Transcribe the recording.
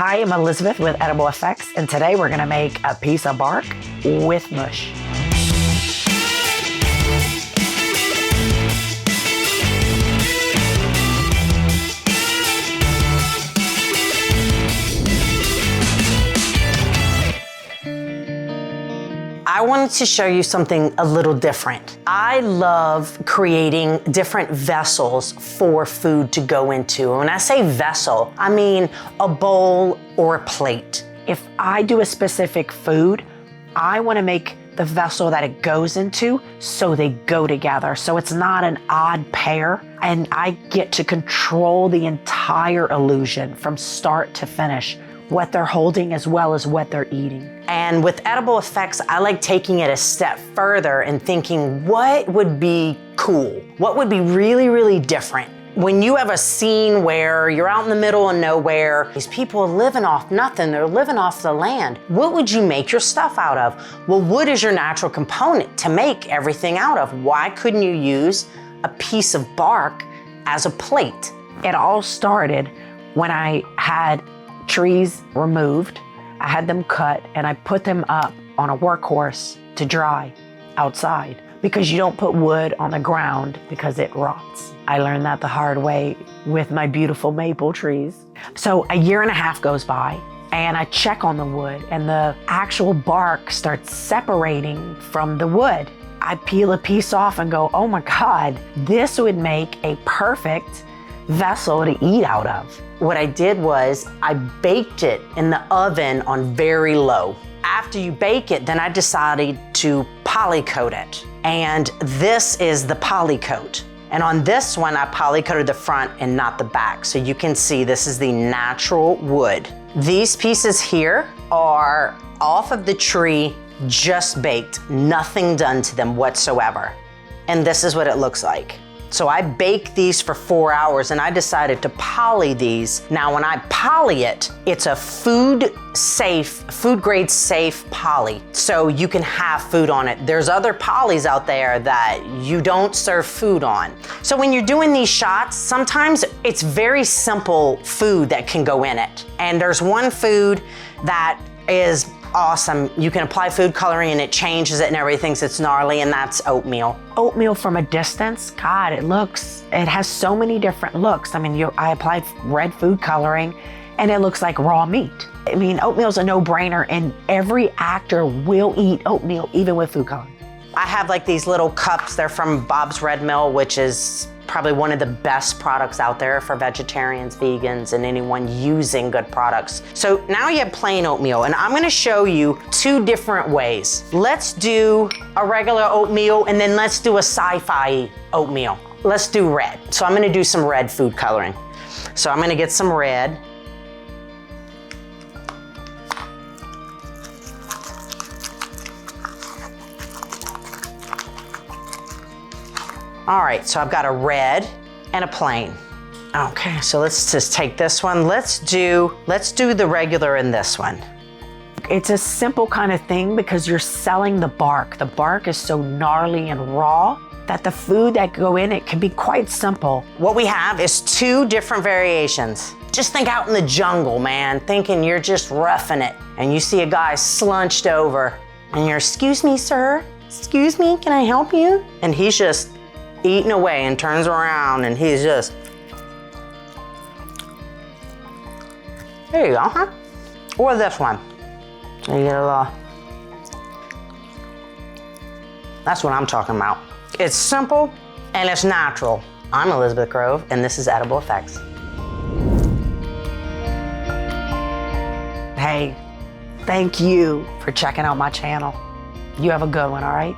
Hi, I'm Elizabeth with Edible Effects, and today we're gonna make a piece of bark with mush. I wanted to show you something a little different. I love creating different vessels for food to go into. And when I say vessel, I mean a bowl or a plate. If I do a specific food, I want to make the vessel that it goes into so they go together. So it's not an odd pair, and I get to control the entire illusion from start to finish, what they're holding as well as what they're eating. And with Edible Effects, I like taking it a step further and thinking, what would be cool? What would be really, really different? When you have a scene where you're out in the middle of nowhere, these people are living off nothing, they're living off the land. What would you make your stuff out of? Well, wood is your natural component to make everything out of. Why couldn't you use a piece of bark as a plate? It all started when I had trees removed. I had them cut and I put them up on a workhorse to dry outside, because you don't put wood on the ground because it rots. I learned that the hard way with my beautiful maple trees. So a year and a half goes by and I check on the wood and the actual bark starts separating from the wood. I peel a piece off and go, oh my God, this would make a perfect vessel to eat out of. What I did was I baked it in the oven on very low. After you bake it, then I decided to polycoat it. And this is the polycoat. And on this one, I polycoated the front and not the back. So you can see this is the natural wood. These pieces here are off of the tree, just baked, nothing done to them whatsoever. And this is what it looks like. So I baked these for 4 hours and I decided to poly these. Now when I poly it, it's a food grade safe poly. So you can have food on it. There's other polys out there that you don't serve food on. So when you're doing these shots, sometimes it's very simple food that can go in it. And there's one food that is awesome. You can apply food coloring and it changes it and everybody thinks it's gnarly, and that's oatmeal. Oatmeal from a distance, God, it has so many different looks. I mean, I applied red food coloring and it looks like raw meat. I mean, oatmeal's a no-brainer and every actor will eat oatmeal even with food coloring. I have like these little cups. They're from Bob's Red Mill, which is probably one of the best products out there for vegetarians, vegans, and anyone using good products. So now you have plain oatmeal, and I'm gonna show you 2 different ways. Let's do a regular oatmeal, and then let's do a sci-fi oatmeal. Let's do red. So I'm gonna do some red food coloring. So I'm gonna get some red. All right, so I've got a red and a plain. Okay, so let's just take this one. Let's do the regular in this one. It's a simple kind of thing because you're selling the bark. The bark is so gnarly and raw that the food that go in it can be quite simple. What we have is 2 different variations. Just think out in the jungle, man, thinking you're just roughing it. And you see a guy slunched over and you're, excuse me, sir, excuse me, can I help you? And he's just eating away and turns around and he's just, there you go, huh? Or this one. So you get a little, that's what I'm talking about. It's simple and it's natural. I'm Elizabeth Grove and this is Edible Effects. Hey, thank you for checking out my channel. You have a good one, all right?